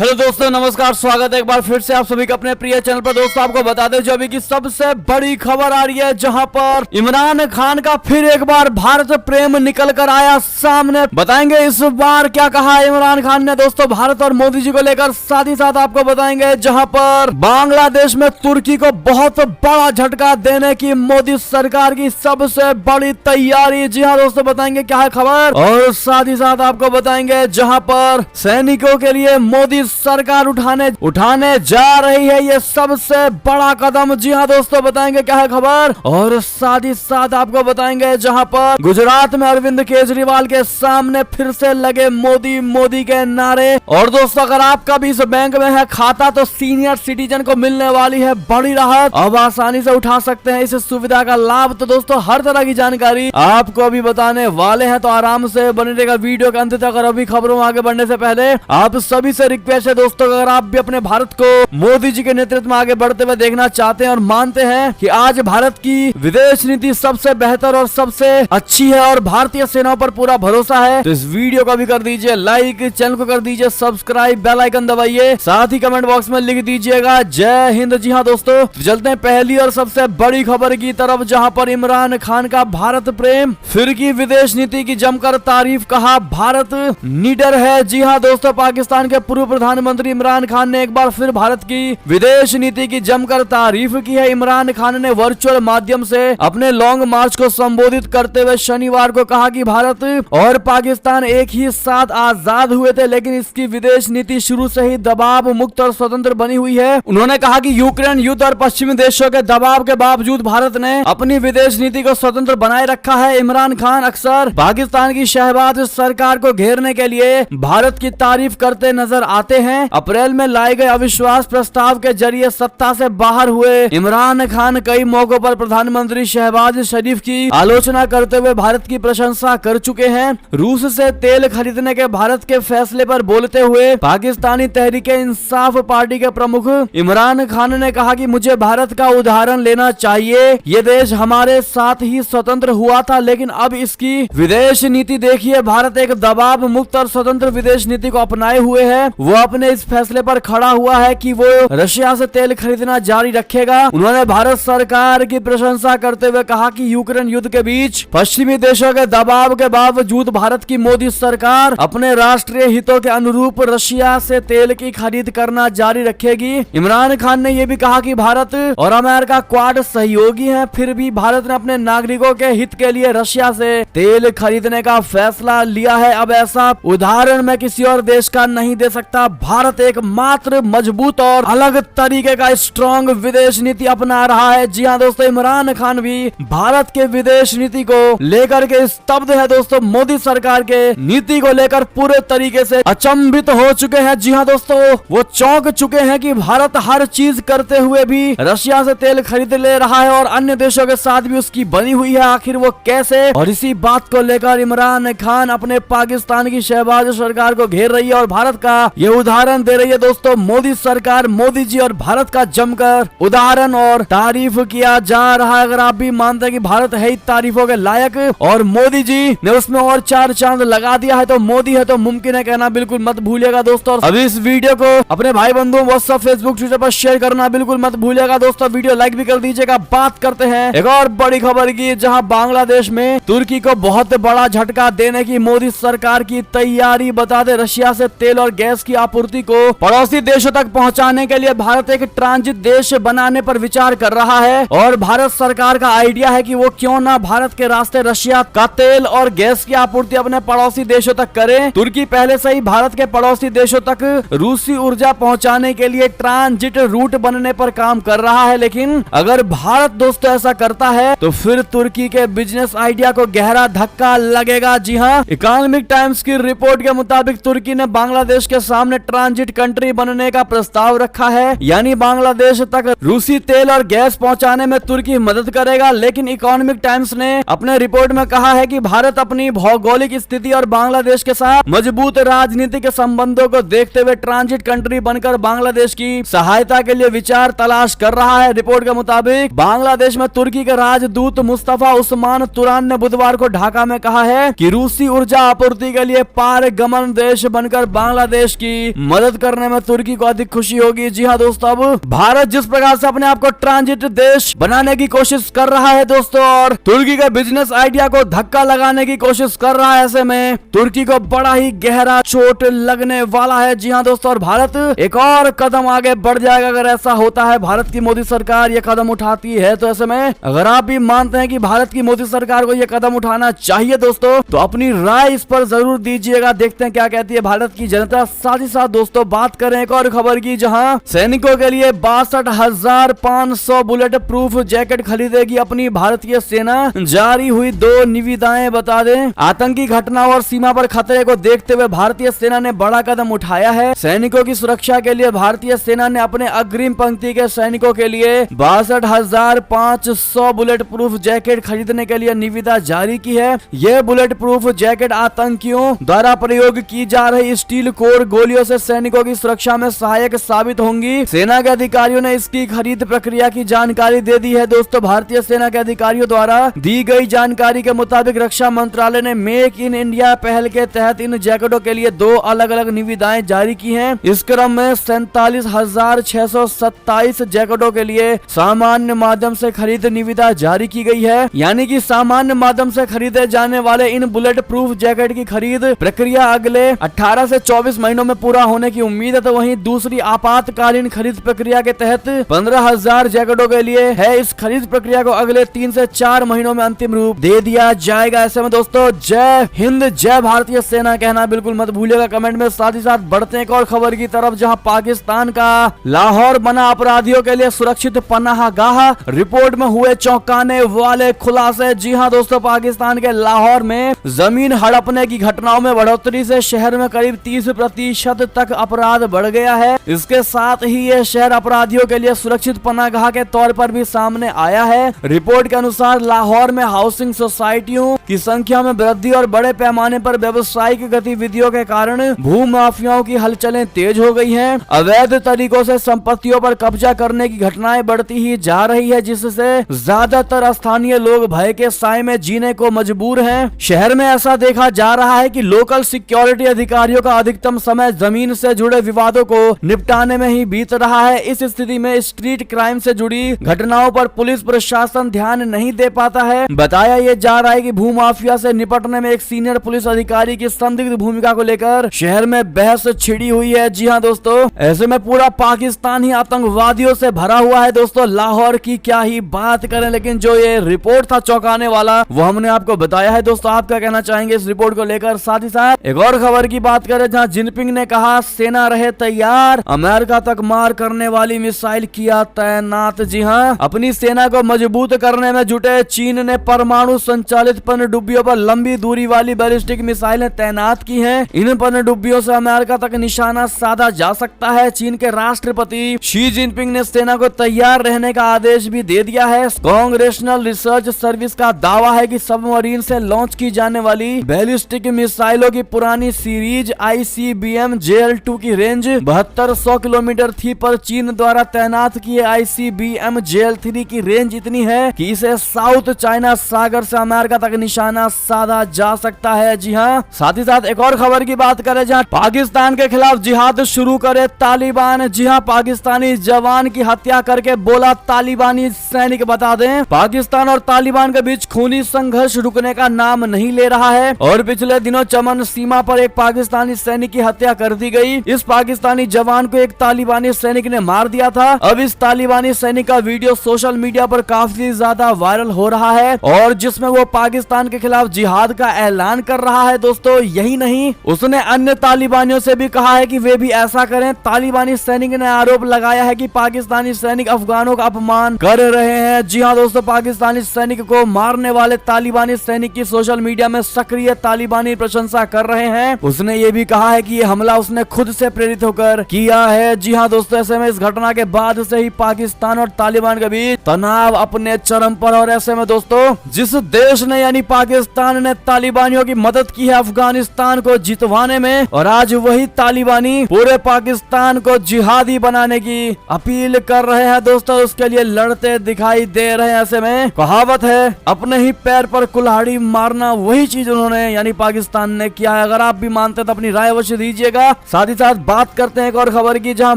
Hello दोस्तों, नमस्कार। स्वागत है एक बार फिर से आप सभी का अपने प्रिय चैनल पर। दोस्तों आपको बता दें जो अभी की सबसे बड़ी खबर आ रही है, जहां पर इमरान खान का फिर एक बार भारत प्रेम निकल कर आया सामने। बताएंगे इस बार क्या कहा है इमरान खान ने दोस्तों भारत और मोदी जी को लेकर। साथ ही साथ आपको बताएंगे जहां पर बांग्लादेश में तुर्की को बहुत बड़ा झटका देने की मोदी सरकार की सबसे बड़ी तैयारी। जी हाँ दोस्तों, बताएंगे क्या है खबर। और साथ ही साथ आपको बताएंगे जहां पर सैनिकों के लिए मोदी सरकार उठाने जा रही है ये सबसे बड़ा कदम। जी हाँ दोस्तों, बताएंगे क्या है खबर। और साथ ही साथ आपको बताएंगे जहां पर गुजरात में अरविंद केजरीवाल के सामने फिर से लगे मोदी मोदी के नारे। और दोस्तों अगर आपका भी इस बैंक में है खाता तो सीनियर सिटीजन को मिलने वाली है बड़ी राहत। अब आसानी से उठा सकते हैं इस सुविधा का लाभ। तो दोस्तों हर तरह की जानकारी आपको अभी बताने वाले हैं, तो आराम से बने रहेगा वीडियो के अंत तक। और अभी खबरों में आगे बढ़ने से पहले आप सभी से रिक्वेस्ट है दोस्तों, अगर आप भी अपने भारत को मोदी जी के नेतृत्व में आगे बढ़ते हुए देखना चाहते हैं और मानते हैं कि आज भारत की विदेश नीति सबसे बेहतर और सबसे अच्छी है और भारतीय सेनाओं पर पूरा भरोसा है, तो इस वीडियो को भी कर दीजिए लाइक, चैनल को कर दीजिए सब्सक्राइब, बेल आइकन दबाइए, साथ ही कमेंट बॉक्स में लिख दीजिएगा जय हिंद। जी हाँ दोस्तों, चलते हैं पहली और सबसे बड़ी खबर की तरफ, जहां पर इमरान खान का भारत प्रेम, फिर की विदेश नीति की जमकर तारीफ, कहा भारत निडर है। जी हाँ दोस्तों, पाकिस्तान के पूर्व प्रधानमंत्री इमरान खान ने एक बार फिर भारत की विदेश नीति की जमकर तारीफ की है। इमरान खान ने वर्चुअल माध्यम से अपने लॉन्ग मार्च को संबोधित करते हुए शनिवार को कहा कि भारत और पाकिस्तान एक ही साथ आजाद हुए थे, लेकिन इसकी विदेश नीति शुरू से ही दबाव मुक्त और स्वतंत्र बनी हुई है। उन्होंने कहा कि यूक्रेन युद्ध और पश्चिमी देशों के दबाव के बावजूद भारत ने अपनी विदेश नीति को स्वतंत्र बनाए रखा है। इमरान खान अक्सर पाकिस्तान की शहबाज सरकार को घेरने के लिए भारत की तारीफ करते नजर आते हैं। अप्रैल में लाए गए अविश्वास प्रस्ताव के जरिए सत्ता से बाहर हुए इमरान खान कई मौकों पर प्रधानमंत्री शहबाज शरीफ की आलोचना करते हुए भारत की प्रशंसा कर चुके हैं। रूस से तेल खरीदने के भारत के फैसले पर बोलते हुए पाकिस्तानी तहरीके इंसाफ पार्टी के प्रमुख इमरान खान ने कहा कि मुझे भारत का उदाहरण लेना चाहिए। ये देश हमारे साथ ही स्वतंत्र हुआ था, लेकिन अब इसकी विदेश नीति देखिए। भारत एक दबाव मुक्त और स्वतंत्र विदेश नीति को अपनाए हुए है। वो अपने इस फैसले पर खड़ा हुआ है कि वो रशिया से तेल खरीदना जारी रखेगा। उन्होंने भारत सरकार की प्रशंसा करते हुए कहा कि यूक्रेन युद्ध के बीच पश्चिमी देशों के दबाव के बावजूद भारत की मोदी सरकार अपने राष्ट्रीय हितों के अनुरूप रशिया से तेल की खरीद करना जारी रखेगी। इमरान खान ने यह भी कहा कि भारत और अमेरिका क्वाड सहयोगी हैं, फिर भी भारत ने अपने नागरिकों के हित के लिए रशिया से तेल खरीदने का फैसला लिया है। अब ऐसा उदाहरण मैं किसी और देश का नहीं दे सकता। भारत एक मात्र मजबूत और अलग तरीके का स्ट्रॉन्ग विदेश नीति अपना रहा है। जी हाँ दोस्तों, इमरान खान भी भारत के विदेश नीति को लेकर के स्तब्ध है दोस्तों। मोदी सरकार के नीति को लेकर पूरे तरीके से अचंभित हो चुके हैं। जी हाँ दोस्तों, वो चौंक चुके हैं कि भारत हर चीज करते हुए भी रशिया से तेल खरीद ले रहा है और अन्य देशों के साथ भी उसकी बनी हुई है। आखिर वो कैसे? और इसी बात को लेकर इमरान खान अपने पाकिस्तान की शहबाज सरकार को घेर रही है और भारत का ये उदाहरण दे रही है दोस्तों। मोदी सरकार, मोदी जी और भारत का जमकर उदाहरण और तारीफ किया जा रहा है। अगर आप भी मानते हैं कि भारत है तारीफों के लायक और मोदी जी ने उसमें और चार चांद लगा दिया है, तो मोदी है तो मुमकिन है कहना बिल्कुल मत भूलिएगा दोस्तों। अभी इस वीडियो को अपने भाई बंधुओं व्हाट्सएप, फेसबुक, ट्विटर पर शेयर करना बिल्कुल मत भूलिएगा दोस्तों। वीडियो लाइक भी कर दीजिएगा। बात करते हैं एक और बड़ी खबर की, जहां बांग्लादेश में तुर्की को बहुत बड़ा झटका देने की मोदी सरकार की तैयारी। बता दें रशिया से तेल और गैस की आपूर्ति को पड़ोसी देशों तक पहुंचाने के लिए भारत एक ट्रांजिट देश बनाने पर विचार कर रहा है। और भारत सरकार का आइडिया है कि वो क्यों ना भारत के रास्ते रशिया का तेल और गैस की आपूर्ति अपने पड़ोसी देशों तक करे। तुर्की पहले से ही भारत के पड़ोसी देशों तक रूसी ऊर्जा पहुंचाने के लिए ट्रांजिट रूट बनने पर काम कर रहा है, लेकिन अगर भारत दोस्तों ऐसा करता है तो फिर तुर्की के बिजनेस आइडिया को गहरा धक्का लगेगा। जी हाँ, इकोनॉमिक टाइम्स की रिपोर्ट के मुताबिक तुर्की ने बांग्लादेश के सामने ट्रांजिट कंट्री बनने का प्रस्ताव रखा है, यानी बांग्लादेश तक रूसी तेल और गैस पहुंचाने में तुर्की मदद करेगा। लेकिन इकोनॉमिक टाइम्स ने अपने रिपोर्ट में कहा है कि भारत अपनी भौगोलिक स्थिति और बांग्लादेश के साथ मजबूत राजनीतिक संबंधों को देखते हुए ट्रांजिट कंट्री बनकर बांग्लादेश की सहायता के लिए विचार तलाश कर रहा है। रिपोर्ट के मुताबिक बांग्लादेश में तुर्की के राजदूत मुस्तफा उस्मान तुरान ने बुधवार को ढाका में कहा है कि रूसी ऊर्जा आपूर्ति के लिए पारगमन देश बनकर बांग्लादेश की मदद करने में तुर्की को अधिक खुशी होगी। जी हाँ दोस्तों, अब भारत जिस प्रकार से अपने आप को ट्रांजिट देश बनाने की कोशिश कर रहा है दोस्तों, और तुर्की के बिजनेस आइडिया को धक्का लगाने की कोशिश कर रहा है, ऐसे में तुर्की को बड़ा ही गहरा चोट लगने वाला है। जी हाँ दोस्तों, और भारत एक और कदम आगे बढ़ जाएगा अगर ऐसा होता है, भारत की मोदी सरकार ये कदम उठाती है। तो ऐसे में अगर आप भी मानते हैं कि भारत की मोदी सरकार को ये कदम उठाना चाहिए दोस्तों, तो अपनी राय इस पर जरूर दीजिएगा। देखते हैं क्या कहती है भारत की जनता। साथ ही साथ दोस्तों बात करें एक और खबर की, जहां सैनिकों के लिए 62,500 बुलेट प्रूफ जैकेट खरीदेगी अपनी भारतीय सेना। जारी हुई 2 निविदाएं। बता दें, आतंकी घटनाओं और सीमा पर खतरे को देखते हुए भारतीय सेना ने बड़ा कदम उठाया है। सैनिकों की सुरक्षा के लिए भारतीय सेना ने अपने अग्रिम पंक्ति के सैनिकों के लिए 62,500 बुलेट प्रूफ जैकेट खरीदने के लिए निविदा जारी की है। यह बुलेट प्रूफ जैकेट आतंकियों द्वारा प्रयोग की जा रही स्टील कोर गोलियों से सैनिकों की सुरक्षा में सहायक साबित होंगी। सेना के अधिकारियों ने इसकी खरीद प्रक्रिया की जानकारी दे दी है। दोस्तों भारतीय सेना के अधिकारियों द्वारा दी गई जानकारी के मुताबिक रक्षा मंत्रालय ने मेक इन इंडिया पहल के तहत इन जैकेटों के लिए 2 अलग अलग निविदाएं जारी की हैं। इस क्रम में 47,627 जैकेटों के लिए सामान्य माध्यम से खरीद निविदा जारी की गई है। यानी कि सामान्य माध्यम से खरीदे जाने वाले इन बुलेट प्रूफ जैकेट की खरीद प्रक्रिया अगले 18 से 24 महीनों में पूरा होने की उम्मीद है। तो वहीं दूसरी आपातकालीन खरीद प्रक्रिया के तहत 15,000 जैकेटों के लिए है। इस खरीद प्रक्रिया को अगले 3 से 4 महीनों में अंतिम रूप दे दिया जाएगा। ऐसे में दोस्तों जय हिंद, जय भारतीय सेना कहना बिल्कुल मत भूलिएगा कमेंट में। साथ ही साथ बढ़ते हैं एक और खबर की तरफ, जहां पाकिस्तान का लाहौर बना अपराधियों के लिए सुरक्षित पनाहगाह। रिपोर्ट में हुए चौंकाने वाले खुलासे। जी हां दोस्तों, पाकिस्तान के लाहौर में जमीन हड़पने की घटनाओं में बढ़ोतरी से शहर में करीब 30% तक अपराध बढ़ गया है। इसके साथ ही ये शहर अपराधियों के लिए सुरक्षित पनाहगाह के तौर पर भी सामने आया है। रिपोर्ट के अनुसार लाहौर में हाउसिंग सोसाइटियों की संख्या में वृद्धि और बड़े पैमाने पर व्यवसायिक गतिविधियों के कारण भू माफियाओं की हलचलें तेज हो गई हैं। अवैध तरीकों से संपत्तियों पर कब्जा करने की घटनाएं बढ़ती ही जा रही है, जिससे ज्यादातर स्थानीय लोग भय के साए में जीने को मजबूर हैं। शहर में ऐसा देखा जा रहा है कि लोकल सिक्योरिटी अधिकारियों का अधिकतम समय जमीन से जुड़े विवादों को निपटाने में ही बीत रहा है। इस स्थिति में स्ट्रीट क्राइम से जुड़ी घटनाओं पर पुलिस प्रशासन ध्यान नहीं दे पाता है। बताया ये जा रहा है कि भूमाफिया से निपटने में एक सीनियर पुलिस अधिकारी की संदिग्ध भूमिका को लेकर शहर में बहस छिड़ी हुई है। जी हाँ दोस्तों, ऐसे में पूरा पाकिस्तान ही आतंकवादियों से भरा हुआ है। दोस्तों लाहौर की क्या ही बात करें, लेकिन जो ये रिपोर्ट था चौंकाने वाला वो हमने आपको बताया है। दोस्तों आप क्या कहना चाहेंगे इस रिपोर्ट को लेकर? साथ ही साथ एक और खबर की बात करें, जहां जिनपिंग ने कहा सेना रहे तैयार, अमेरिका तक मार करने वाली मिसाइल किया तैनात। जी हाँ, अपनी सेना को मजबूत करने में जुटे चीन ने परमाणु संचालित पनडुब्बियों पर लंबी दूरी वाली बैलिस्टिक मिसाइलें तैनात की हैं। इन पनडुब्बियों से अमेरिका तक निशाना साधा जा सकता है। चीन के राष्ट्रपति शी जिनपिंग ने सेना को तैयार रहने का आदेश भी दे दिया है। कांग्रेशनल रिसर्च सर्विस का दावा है कि सबमरीन से लॉन्च की जाने वाली बैलिस्टिक मिसाइलों की पुरानी सीरीज ICBM JL-2 की रेंज 7200 किलोमीटर थी, पर चीन द्वारा तैनात किए ICBM JL-3 की रेंज इतनी है कि इसे साउथ चाइना सागर से अमेरिका तक निशाना साधा जा सकता है। जी हाँ, साथ ही साथ एक और खबर की बात करें, जहां पाकिस्तान के खिलाफ जिहाद शुरू करे तालिबान। जी हाँ, पाकिस्तानी जवान की हत्या करके बोला तालिबानी सैनिक। बता दें, पाकिस्तान और तालिबान के बीच खूनी संघर्ष रुकने का नाम नहीं ले रहा है और पिछले दिनों चमन सीमा पर एक पाकिस्तानी सैनिक की हत्या कर दी गई। इस पाकिस्तानी जवान को एक तालिबानी सैनिक ने मार दिया था। अब इस तालिबानी सैनिक का वीडियो सोशल मीडिया पर काफी ज्यादा वायरल हो रहा है और जिसमें वो पाकिस्तान के खिलाफ जिहाद का ऐलान कर रहा है। दोस्तों यही नहीं, उसने अन्य तालिबानियों से भी कहा है कि वे भी ऐसा करें। तालिबानी सैनिक ने आरोप लगाया है कि पाकिस्तानी सैनिक अफगानों का अपमान कर रहे हैं। जी हाँ दोस्तों, पाकिस्तानी सैनिक को मारने वाले तालिबानी सैनिक की सोशल मीडिया में सक्रिय तालिबानी प्रशंसा कर रहे हैं। उसने ये भी कहा है कि ये हमला उसने खुद से प्रेरित होकर किया है। जी हाँ दोस्तों, ऐसे में इस घटना के बाद से ही पाकिस्तान और तालिबान के बीच तनाव अपने चरम पर। और ऐसे में दोस्तों, जिस देश ने यानी पाकिस्तान ने तालिबानियों की मदद की है अफगानिस्तान को जितवाने में, और आज वही तालिबानी पूरे पाकिस्तान को जिहादी बनाने की अपील कर रहे हैं। दोस्तों उसके लिए लड़ते दिखाई दे रहे हैं। ऐसे में कहावत है, अपने ही पैर पर कुल्हाड़ी मारना, वही चीज उन्होंने यानी पाकिस्तान ने किया है। अगर आप भी मानते हैं तो अपनी राय अवश्य दीजिएगा। साथ ही साथ बात करते हैं एक और खबर की, जहां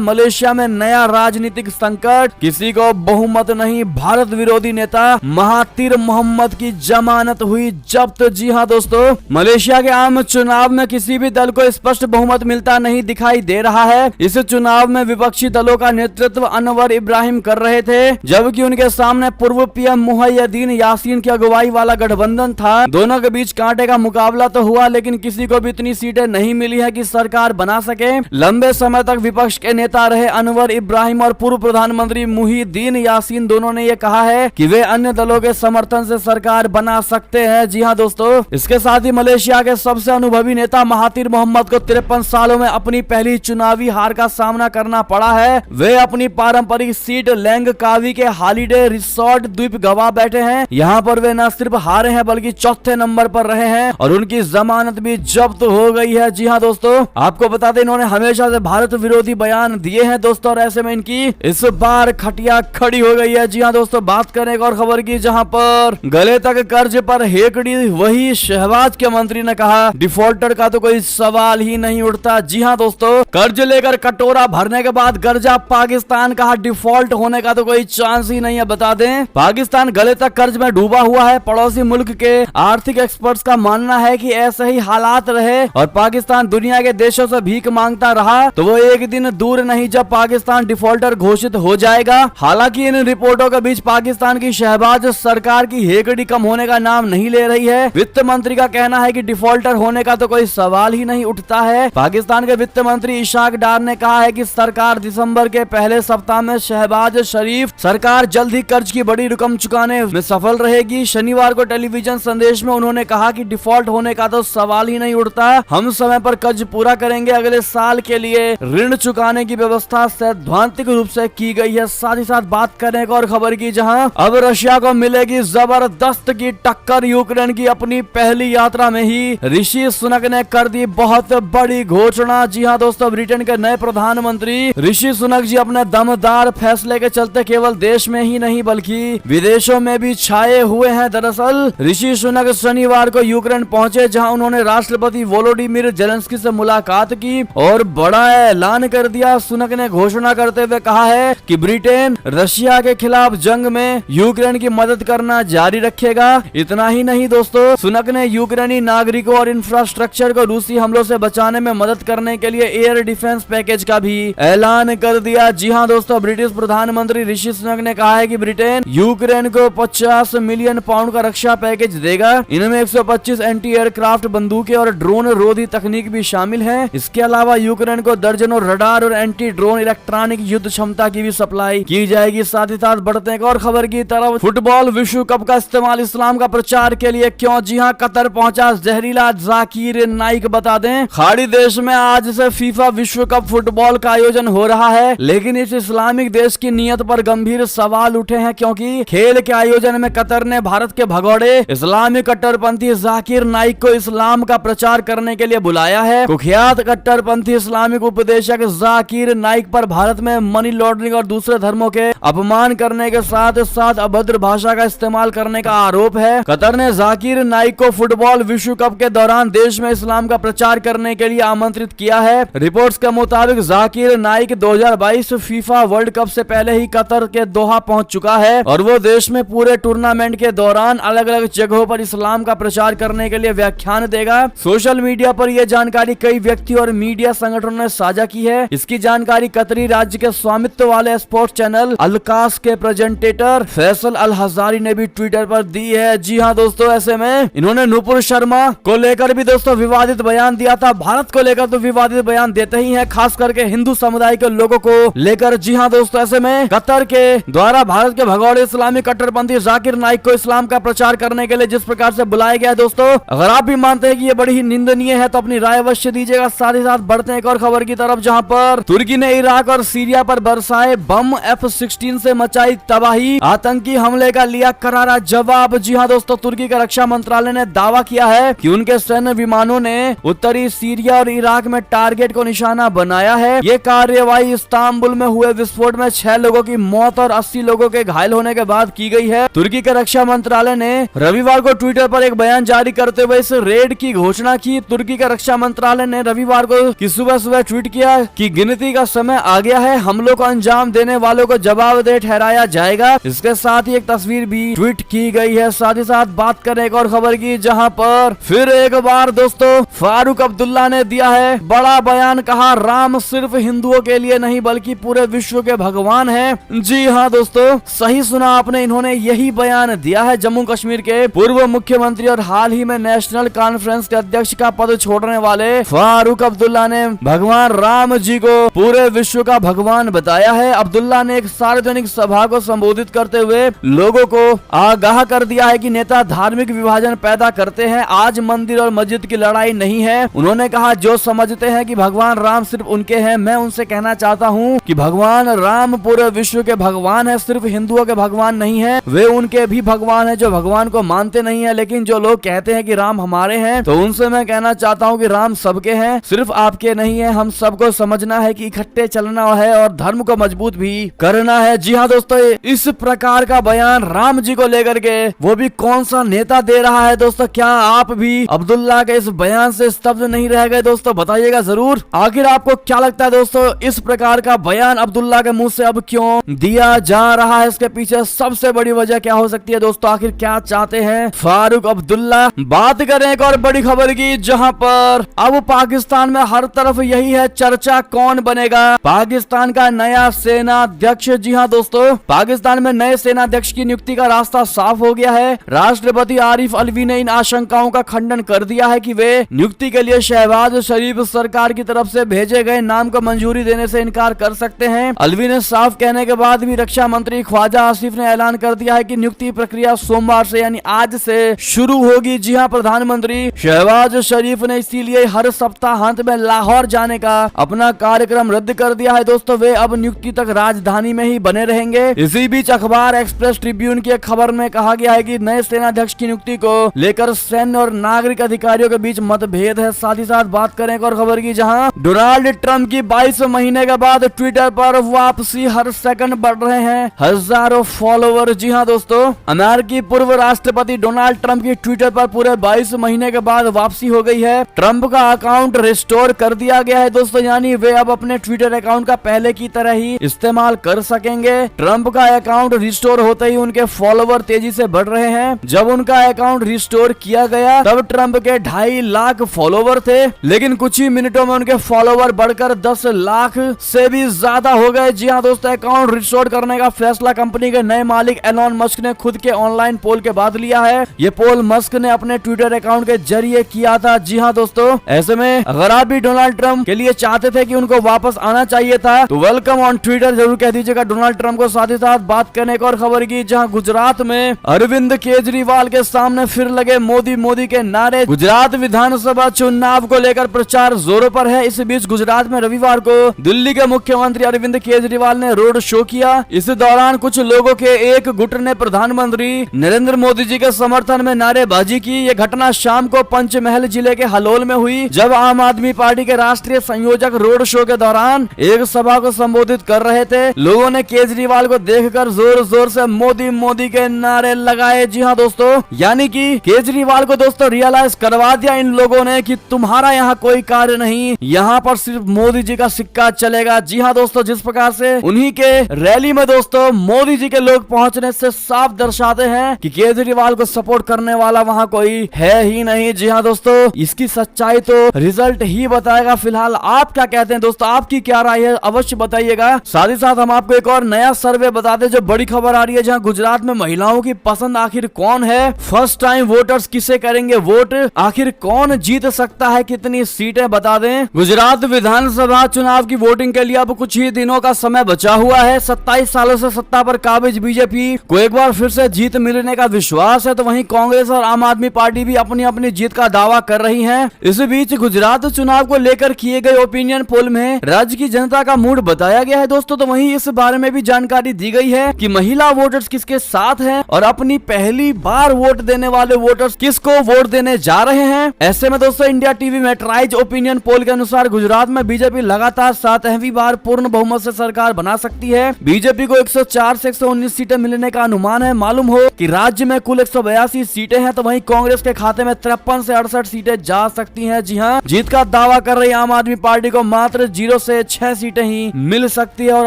मलेशिया में नया राजनीतिक संकट, किसी को बहुमत नहीं, भारत विरोधी नेता महातिर मोहम्मद की जमानत हुई जब्त। जी हां दोस्तों, मलेशिया के आम चुनाव में किसी भी दल को स्पष्ट बहुमत मिलता नहीं दिखाई दे रहा है। इस चुनाव में विपक्षी दलों का नेतृत्व अनवर इब्राहिम कर रहे थे, जबकि उनके सामने पूर्व पीएम मुहय्यदीन यासीन की अगुवाई वाला गठबंधन था। दोनों के बीच कांटे का मुकाबला तो हुआ, लेकिन किसी को भी इतनी सीटें नहीं मिली है कि सरकार बना सके। लंबे समय तक विपक्ष के नेता रहे अनवर इब्राहिम और पूर्व प्रधानमंत्री मुहिद्दीन यासीन दोनों ने ये कहा है कि वे अन्य दलों के समर्थन से सरकार बना सकते हैं। जी हां दोस्तों, इसके साथ ही मलेशिया के सबसे अनुभवी नेता महातिर मोहम्मद को 53 सालों में अपनी पहली चुनावी हार का सामना करना पड़ा है। वे अपनी पारंपरिक सीट लैंगकावी के हॉलिडे रिसोर्ट द्वीप गवा बैठे हैं। यहाँ पर वे न सिर्फ हारे हैं बल्कि चौथे नंबर पर रहे हैं और उनकी जमानत भी जब्त हो गई है। जी हाँ दोस्तों, आपको बता दें इन्होंने हमेशा से भारत विरोधी बयान दिए हैं दोस्तों, और ऐसे में इनकी इस बार खटिया खड़ी हो गई है। जी हाँ दोस्तों, बात करें एक और खबर की, जहाँ पर गले तक कर्ज पर हेकड़ी, वही शहबाज के मंत्री ने कहा डिफॉल्टर का तो कोई सवाल ही नहीं उठता। जी हाँ दोस्तों, कर्ज लेकर कटोरा भरने के बाद गर्जा पाकिस्तान, कहा डिफॉल्ट होने का तो कोई चांस ही नहीं है। बता दें पाकिस्तान गले तक कर्ज में डूबा हुआ है। पड़ोसी मुल्क के आर्थिक एक्सपर्ट्स का मानना है कि ऐसे ही हालात रहे और पाकिस्तान दुनिया के देशों से भीख मांगता रहा तो वो एक दिन दूर नहीं जब पाकिस्तान डिफॉल्टर घोषित हो जाएगा। हालांकि इन रिपोर्टों के बीच पाकिस्तान की शहबाज सरकार की हेकड़ी कम होने का नाम नहीं ले रही है। वित्त मंत्री का कहना है कि डिफॉल्टर होने का तो कोई सवाल ही नहीं उठता है। पाकिस्तान के वित्त मंत्री इशाक डार ने कहा है कि सरकार दिसंबर के पहले सप्ताह में शहबाज शरीफ सरकार जल्द ही कर्ज की बड़ी रकम चुकाने में सफल रहेगी। शनिवार को टेलीविजन संदेश में उन्होंने कहा कि डिफॉल्ट होने का तो सवाल ही नहीं उठता, हम समय पर कर्ज पूरा करेंगे। अगले साल के लिए ऋण चुकाने की व्यवस्था सैद्धांतिक रूप से की गई है। साथ ही साथ बात करें एक और खबर की, जहां अब रशिया को मिलेगी जबरदस्त की टक्कर। यूक्रेन की अपनी पहली यात्रा में ही ऋषि सुनक ने कर दी बहुत बड़ी घोषणा। जी हाँ दोस्तों, ब्रिटेन के नए प्रधानमंत्री ऋषि सुनक जी अपने दमदार फैसले के चलते केवल देश में ही नहीं बल्कि विदेशों में भी छाए हुए हैं। दरअसल ऋषि सुनक शनिवार को यूक्रेन पहुंचे, जहां उन्होंने राष्ट्रपति वोलोडिमिर जेलेंस्की से मुलाकात की और बड़ा ऐलान कर दिया। सुनक ने घोषणा करते हुए कहा है कि ब्रिटेन रशिया के खिलाफ जंग में यूक्रेन की मदद करना जारी रखेगा। इतना ही नहीं दोस्तों, सुनक ने यूक्रेनी नागरिकों और इंफ्रास्ट्रक्चर को रूसी हमलों से बचाने में मदद करने के लिए एयर डिफेंस पैकेज का भी ऐलान कर दिया। जी हाँ दोस्तों, ब्रिटिश प्रधानमंत्री ऋषि सुनक ने कहा है कि ब्रिटेन यूक्रेन को 50 मिलियन पाउंड का रक्षा पैकेज देगा। इनमें 125 एंटी एयरक्राफ्ट बंदूकें और ड्रोन रोधी तकनीक भी शामिल है। इसके अलावा यूक्रेन को दर्जनों रडार और एंटी ड्रोन इलेक्ट्रॉनिक युद्ध क्षमता की भी सप्लाई की जाएगी। साथ ही साथ बढ़ते हैं एक और खबर की तरफ, फुटबॉल विश्व कप का इस्तेमाल इस्लाम का प्रचार के लिए क्यों? जी हाँ, कतर पहुंचा जहरीला जाकिर नाइक। बता दें खाड़ी देश में आज से फीफा विश्व कप फुटबॉल का आयोजन हो रहा है, लेकिन इस इस्लामिक देश की नीयत पर गंभीर सवाल उठे हैं, क्योंकि खेल के आयोजन में कतर ने भारत के भगोड़े इस्लामिक कट्टरपंथी जाकिर नाइक को इस्लाम का प्रचार करने के लिए बुलाया है। कुख्यात कट्टरपंथी इस्लामिक उपदेशक जाकिर नाइक पर भारत में मनी लॉन्ड्रिंग और दूसरे धर्मों के अपमान करने के साथ साथ अभद्र भाषा का इस्तेमाल करने का आरोप है। कतर ने जाकिर नाइक को फुटबॉल विश्व कप के दौरान देश में इस्लाम का प्रचार करने के लिए आमंत्रित किया है। रिपोर्ट्स के मुताबिक Zakir Naik 2022 FIFA world cup से पहले ही कतर के दोहा पहुंच चुका है और वो देश में पूरे टूर्नामेंट के दौरान अलग अलग जगहों पर इस्लाम का प्रचार करने के लिए व्याख्यान देगा। सोशल मीडिया पर यह जानकारी कई व्यक्ति और मीडिया संगठनों ने साझा की है। इसकी जानकारी कतरी राज्य के स्वामित्व वाले स्पोर्ट्स चैनल अलकास के प्रेजेंटेटर फैसल अल हजारी ने भी ट्विटर पर दी है। जी हाँ दोस्तों, ऐसे में इन्होंने नुपुर शर्मा को लेकर भी दोस्तों विवादित बयान दिया था। भारत को लेकर तो विवादित बयान देते ही हैं, खास करके हिंदू समुदाय के लोगों को लेकर। जी हाँ दोस्तों, ऐसे में कतर के द्वारा भारत के भगोड़े इस्लामी कट्टरपंथी जाकिर नाइक को इस्लाम का प्रचार करने के लिए जिस प्रकार से बुलाया गया है दोस्तों, अगर आप भी मानते हैं कि ये बड़ी ही निंदनीय है तो अपनी राय अवश्य दीजिएगा। साथ ही साथ बढ़ते हैं एक और खबर की तरफ, जहां पर तुर्की ने इराक और सीरिया पर बरसाए बम, F-16 से मचाई तबाही, आतंकी हमले का लिया करारा जवाब। जी हाँ दोस्तों, तुर्की का रक्षा मंत्रालय ने दावा किया है कि उनके सैन्य विमानों ने उत्तरी सीरिया और इराक में टारगेट को निशाना बनाया है। ये कार्यवाही इस्तांबुल में हुए विस्फोट में 6 लोगों की मौत और 80 लोगों के घायल होने के बाद की गई है। तुर्की के रक्षा मंत्रालय ने रविवार को ट्विटर पर एक बयान जारी करते हुए इस रेड की घोषणा की। तुर्की के रक्षा मंत्रालय ने रविवार रविवार को की सुबह सुबह ट्वीट किया कि गिनती का समय आ गया है, हमलों को अंजाम देने वालों को जवाबदेह ठहराया जाएगा। इसके साथ ही एक तस्वीर भी ट्वीट की गई है। साथ ही साथ बात करें एक और खबर की, जहां पर फिर एक बार दोस्तों फारूक अब्दुल्ला ने दिया है बड़ा बयान। कहा राम सिर्फ हिंदुओं के लिए नहीं बल्कि पूरे विश्व के भगवान है। जी हाँ दोस्तों, सही सुना आपने, इन्होंने यही बयान दिया है। जम्मू कश्मीर के पूर्व मुख्यमंत्री और हाल ही में नेशनल कॉन्फ्रेंस के अध्यक्ष का पद छोड़ने वाले फारूक अब्दुल्ला ने भगवान राम जी को पूरे विश्व का भगवान बताया है। अब्दुल्ला ने एक सार्वजनिक सभा को संबोधित करते हुए लोगों को आगाह कर दिया है कि नेता धार्मिक विभाजन पैदा करते हैं। आज मंदिर और मस्जिद की लड़ाई नहीं है। उन्होंने कहा जो समझते हैं कि भगवान राम सिर्फ उनके हैं, मैं उनसे कहना चाहता हूं कि भगवान राम पूरे विश्व के भगवान है, सिर्फ हिंदुओं के भगवान नहीं है। वे उनके भी भगवान है जो भगवान को मानते नहीं है। लेकिन जो लोग कहते हैं कि राम हमारे हैं, तो उनसे मैं कहना चाहता हूं कि राम सबके हैं, सिर्फ आपके नहीं है। हम सबको समझना है कि इकट्ठे चलना है और धर्म को मजबूत भी करना है। जी हाँ दोस्तों, इस प्रकार का बयान राम जी को लेकर के वो भी कौन सा नेता दे रहा है दोस्तों। क्या आप भी अब्दुल्ला के इस बयान से स्तब्ध नहीं रह गए दोस्तों? बताइएगा जरूर। आखिर आपको क्या लगता है दोस्तों, इस प्रकार का बयान अब्दुल्ला के मुंह से अब क्यों दिया जा रहा है? इसके पीछे सबसे बड़ी वजह क्या हो सकती है दोस्तों? आखिर क्या चाहते हैं फारूक अब्दुल्ला? बात करें एक और बड़ी खबर की, जहां पर अब पाकिस्तान में हर तरफ यही है चर्चा, कौन बनेगा पाकिस्तान का नया सेना अध्यक्ष। जी हाँ दोस्तों, पाकिस्तान में नए सेना अध्यक्ष की नियुक्ति का रास्ता साफ हो गया है। राष्ट्रपति आरिफ अलवी ने इन आशंकाओं का खंडन कर दिया है कि वे नियुक्ति के लिए शहबाज शरीफ सरकार की तरफ से भेजे गए नाम को मंजूरी देने से इनकार कर सकते हैं। अलवी ने साफ कहने के बाद भी रक्षा मंत्री ख्वाजा आसिफ ने ऐलान कर दिया है कि नियुक्ति प्रक्रिया सोमवार से यानी आज से शुरू होगी। जी हाँ, प्रधानमंत्री शहबाज शरीफ ने इसीलिए हर सप्ताहांत में लाहौर जाने का अपना कार्यक्रम रद्द कर दिया है दोस्तों। वे अब नियुक्ति तक राजधानी में ही बने रहेंगे। इसी बीच अखबार एक्सप्रेस ट्रिब्यून की एक खबर में कहा गया है कि नए सेनाध्यक्ष की नियुक्ति को लेकर सैन्य और नागरिक अधिकारियों के बीच मतभेद है। साथ ही साथ बात करें एक और खबर की, जहां डोनाल्ड ट्रंप की 22 महीने के बाद ट्विटर पर वापसी, हर सेकंड बढ़ रहे हैं हजारों फॉलोवर। जी हाँ दोस्तों, अमेरिकी पूर्व राष्ट्रपति डोनाल्ड ट्रंप की ट्विटर पर पूरे 22 महीने के बाद वापसी हो गई है। ट्रंप का अकाउंट रिस्टोर कर दिया गया है दोस्तों, यानी वे अब अपने ट्विटर अकाउंट का पहले की तरह ही इस्तेमाल कर सकेंगे। ट्रंप का अकाउंट रिस्टोर होते ही उनके फॉलोवर तेजी से बढ़ रहे हैं। जब उनका अकाउंट रिस्टोर किया गया तब ट्रंप के 2.5 लाख फॉलोवर थे, लेकिन कुछ ही मिनटों में उनके फॉलोवर बढ़कर 10 लाख से भी ज्यादा हो गए। जी हाँ दोस्तों, अकाउंट रिस्टोर करने का फैसला कंपनी के नए मालिक एलोन मस्क ने खुद के ऑनलाइन पोल के बाद लिया है। ये पोल मस्क ने अपने ट्विटर अकाउंट के जरिए किया था। जी हाँ दोस्तों, ऐसे में अगर आप भी डोनाल्ड ट्रंप के लिए चाहते थे कि उनको वापस आना चाहिए था, तो वेलकम ऑन ट्विटर जरूर कह दीजिएगा डोनाल्ड ट्रंप को। साथ ही साथ बात करने एक और खबर की, जहां गुजरात में अरविंद केजरीवाल के सामने फिर लगे मोदी मोदी के नारे। गुजरात विधानसभा चुनाव को लेकर प्रचार जोरों पर है। इस बीच गुजरात में रविवार को दिल्ली के मुख्यमंत्री अरविंद केजरीवाल ने रोड शो किया। इस दौरान कुछ लोगों के एक गुट ने प्रधानमंत्री नरेंद्र मोदी जी के समर्थन में नारेबाजी की। ये घटना शाम को पंचमहल जिले के हलोल में हुई, जब आम आदमी पार्टी के राष्ट्रीय संयोजक रोड शो के दौरान एक सभा को संबोधित कर रहे थे। लोगों ने केजरीवाल को देखकर जोर जोर से मोदी मोदी के नारे लगाए। जी हाँ दोस्तों, यानी कि केजरीवाल को दोस्तों रियलाइज करवा दिया इन लोगों ने कि तुम्हारा यहाँ कोई कार्य नहीं, यहाँ पर सिर्फ मोदी जी का सिक्का चलेगा। जी हाँ दोस्तों, जिस प्रकार से उन्हीं के रैली में दोस्तों मोदी जी के लोग पहुंचने से साफ दर्शाते हैं कि केजरीवाल को सपोर्ट करने वाला वहाँ कोई है ही नहीं। जी हाँ दोस्तों, इसकी सच्चाई तो रिजल्ट ही बताएगा। फिलहाल आप क्या कहते हैं दोस्तों, आपकी क्या राय है अवश्य बताइएगा। साथ ही साथ हम आपको एक और नया सर्वे बता दें जो बड़ी खबर आ रही है, जहां गुजरात में महिलाओं की पसंद आखिर कौन है। फर्स्ट टाइम वोटर्स किसे करेंगे वोट, आखिर कौन जीत सकता है, कितनी सीटें बता दें। गुजरात विधानसभा चुनाव की वोटिंग के लिए अब कुछ ही दिनों का समय बचा हुआ है। 27 सालों से सत्ता पर काबिज बीजेपी को एक बार फिर से जीत मिलने का विश्वास है, तो वहीं कांग्रेस और आम आदमी पार्टी भी अपनी अपनी जीत का दावा कर रही है। इस बीच गुजरात चुनाव को लेकर किए गए ओपिनियन पोल में राज्य की जनता का मूड बताया गया है दोस्तों। तो वहीं इस बारे में भी जानकारी दी गई है कि महिला वोटर्स किसके साथ हैं और अपनी पहली बार वोट देने वाले वोटर्स किसको वोट देने जा रहे हैं। ऐसे में दोस्तों इंडिया टीवी मेट्राइज ओपिनियन पोल के अनुसार गुजरात में बीजेपी लगातार 7वीं बार पूर्ण बहुमत से सरकार बना सकती है। बीजेपी को 104 से 119 सीटें मिलने का अनुमान है। मालूम हो कि राज्य में कुल 182 सीटें हैं, तो वहीं कांग्रेस के खाते में 53 से 68 सीटें जा सकती हैं। जी हाँ, जीत का दावा कर रही आम आदमी पार्टी को मात्र 0 से 6 सीटें ही मिल सकती है और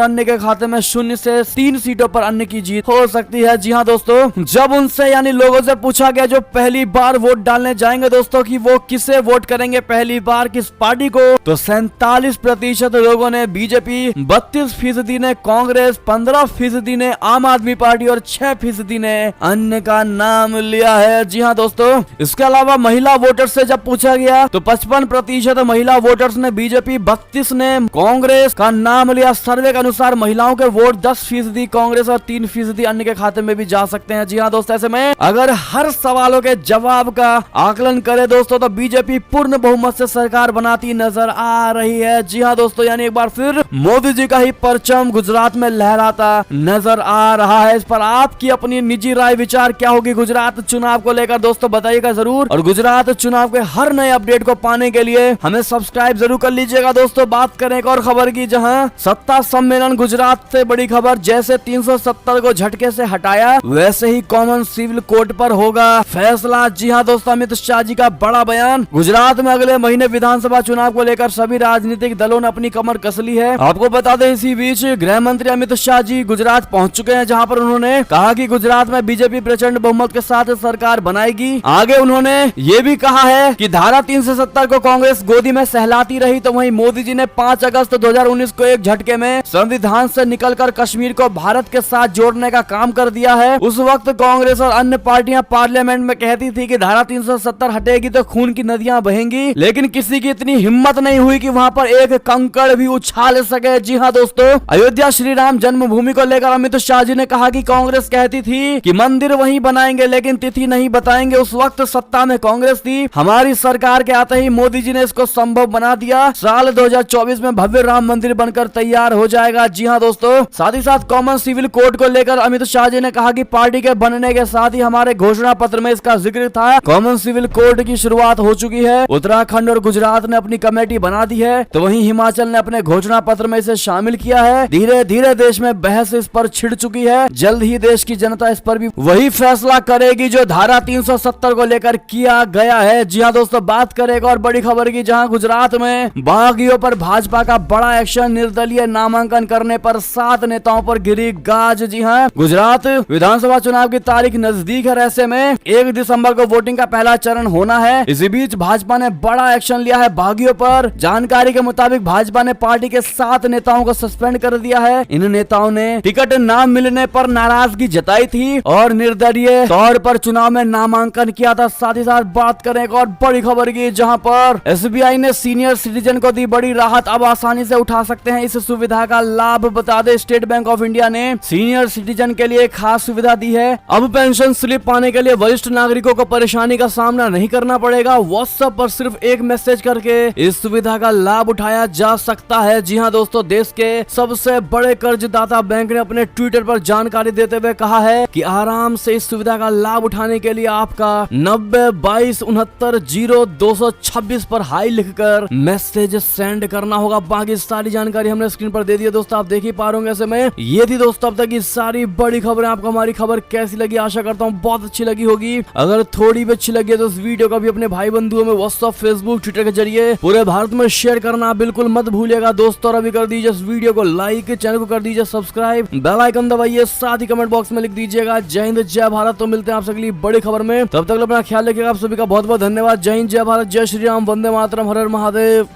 अन्य के खाते में 0 से 3 सीटों पर अन्य की जीत हो सकती है। जी हाँ दोस्तों, जब उनसे यानी लोगों से पूछा गया जो पहली बार वोट डालने जाएंगे दोस्तों कि वो किसे वोट करेंगे पहली बार, किस पार्टी को, तो 47% लोगों ने बीजेपी, 32% ने कांग्रेस, 15% ने आम आदमी पार्टी और 6% ने अन्य का नाम लिया है। जी हाँ दोस्तों, इसके अलावा महिला वोटर्स से जब पूछा गया तो 55% महिला वोटर्स ने बीजेपी, 32 ने कांग्रेस का नाम लिया। सर्वे के अनुसार महिलाओं के वोट 10% कांग्रेस और 3% अन्य के खाते में भी जा सकते हैं। जी हाँ दोस्तों, ऐसे में अगर हर सवालों के जवाब का आकलन करे दोस्तों तो बीजेपी पूर्ण बहुमत से सरकार बनाती नजर आ रही है। जी हाँ दोस्तों, यानी एक बार फिर मोदी जी का ही परचम गुजरात में लहराता नजर आ रहा है। इस पर आपकी अपनी निजी राय विचार क्या होगी गुजरात चुनाव को लेकर दोस्तों, बताइएगा जरूर। और गुजरात चुनाव के हर नए अपडेट को पाने के लिए हमें सब्सक्राइब जरूर कर लीजिएगा दोस्तों। बात करें एक और खबर की, जहां सत्ता सम्मेलन गुजरात से बड़ी खबर, जैसे 370 को झटके से हटाया वैसे ही कॉमन सिविल कोड पर होगा फैसला। जी हाँ दोस्तों, अमित शाह जी का बड़ा बयान। गुजरात में अगले महीने विधानसभा चुनाव को लेकर सभी राजनीतिक दलों ने अपनी कमर कस ली है। आपको बता दें इसी बीच गृह मंत्री अमित शाह जी गुजरात पहुंच चुके हैं, जहां पर उन्होंने कहा कि गुजरात में बीजेपी प्रचंड बहुमत के साथ सरकार बनाएगी। आगे उन्होंने ये भी कहा है कि धारा 370 को कांग्रेस गोदी में सहलाती रही तो वहीं मोदी जी ने 5 अगस्त 2019 को एक झटके में संविधान से निकलकर कश्मीर को भारत के साथ जोड़ने का काम कर दिया है। उस वक्त कांग्रेस और अन्य पार्टियां पार्लियामेंट में कहती थी कि धारा 370 हटेगी तो खून की नदियां बहेंगी, लेकिन किसी की इतनी हिम्मत नहीं हुई कि वहां पर एक कंकड़ भी उछाल सके। जी हाँ दोस्तों, अयोध्या श्री राम जन्मभूमि को लेकर अमित शाह जी ने कहा कि कांग्रेस कहती थी कि मंदिर वहीं बनाएंगे लेकिन तिथि नहीं बताएंगे। उस वक्त सत्ता में कांग्रेस थी, हमारी सरकार के आते ही मोदी जी ने इसको संभव बना दिया। साल 2024 में भव्य राम मंदिर बनकर तैयार हो जाएगा। जी हाँ दोस्तों, साथ ही साथ कॉमन सिविल कोड को लेकर अमित शाह जी ने कहा कि पार्टी के बनने के साथ ही हमारे घोषणा पत्र में इसका जिक्र था। कॉमन सिविल कोड की शुरुआत हो चुकी है। उत्तराखंड और गुजरात ने अपनी कमेटी बना दी है तो वहीं हिमाचल ने अपने घोषणा पत्र में इसे शामिल किया है। धीरे धीरे देश में बहस इस पर छिड़ चुकी है। जल्द ही देश की जनता इस पर भी वही फैसला करेगी जो धारा 370 को लेकर किया गया है। जी हाँ दोस्तों, बात करेगा और बड़ी खबर की, जहां गुजरात में बागियों पर भाजपा का बड़ा एक्शन, निर्दलीय नामांकन करने पर 7 नेताओं पर गिरी गाज। जी हाँ, गुजरात विधानसभा चुनाव की तारीख नजदीक है, ऐसे में 1 दिसंबर को वोटिंग का पहला चरण होना है। इसी बीच भाजपा ने बड़ा एक्शन लिया है बागियों पर। जानकारी के मुताबिक भाजपा ने पार्टी के 7 नेताओं को सस्पेंड कर दिया है। इन नेताओं ने टिकट न मिलने पर नाराजगी जताई थी और निर्दलीय तौर पर चुनाव में नामांकन किया था। साथ ही साथ बात करें एक और बड़ी खबर की, जहां पर एसबीआई ने सीनियर सिटीजन को दी बड़ी राहत, अब आसानी से उठा सकते हैं इस सुविधा का लाभ। बता दें स्टेट बैंक ऑफ इंडिया ने सीनियर सिटीजन के लिए खास सुविधा दी है। अब पेंशन स्लिप पाने के लिए वरिष्ठ नागरिकों को परेशानी का सामना नहीं करना पड़ेगा। व्हाट्सएप पर सिर्फ एक मैसेज करके इस सुविधा का लाभ उठाया जा सकता है। जी हाँ दोस्तों, देश के सबसे बड़े कर्जदाता बैंक ने अपने ट्विटर पर जानकारी देते हुए कहा है कि आराम से इस सुविधा का लाभ उठाने के लिए आपका 9022690226 पर हाई लिखकर मैसेज सेंड करना होगा। बाकी सारी जानकारी हमने स्क्रीन पर दे दी है दोस्तों, आप देख ही पा रहे होंगे। ऐसे में ये थी दोस्तों अब तक की सारी बड़ी खबरें। आपको हमारी खबर कैसी लगी, आशा करता हूँ बहुत अच्छी लगी होगी। अगर थोड़ी भी अच्छी लगी है तो इस वीडियो को भी अपने भाई बंधुओं में व्हाट्सएप, फेसबुक, ट्विटर के जरिए पूरे भारत में शेयर करना बिल्कुल मत भूलिएगा दोस्तों। और अभी कर दीजिए इस वीडियो को लाइक, चैनल को कर दीजिए सब्सक्राइब, बेल आइकन दबाइए, साथ ही कमेंट बॉक्स में लिख दीजिएगा जय हिंद जय भारत। तो मिलते हैं आपसे अगली बड़ी खबर में, तब तक अपना ख्याल रखिएगा। आप सभी का बहुत बहुत धन्यवाद। जय हिंद जय भारत, जय श्री राम, वंदे मातरम, हर हर महादेव।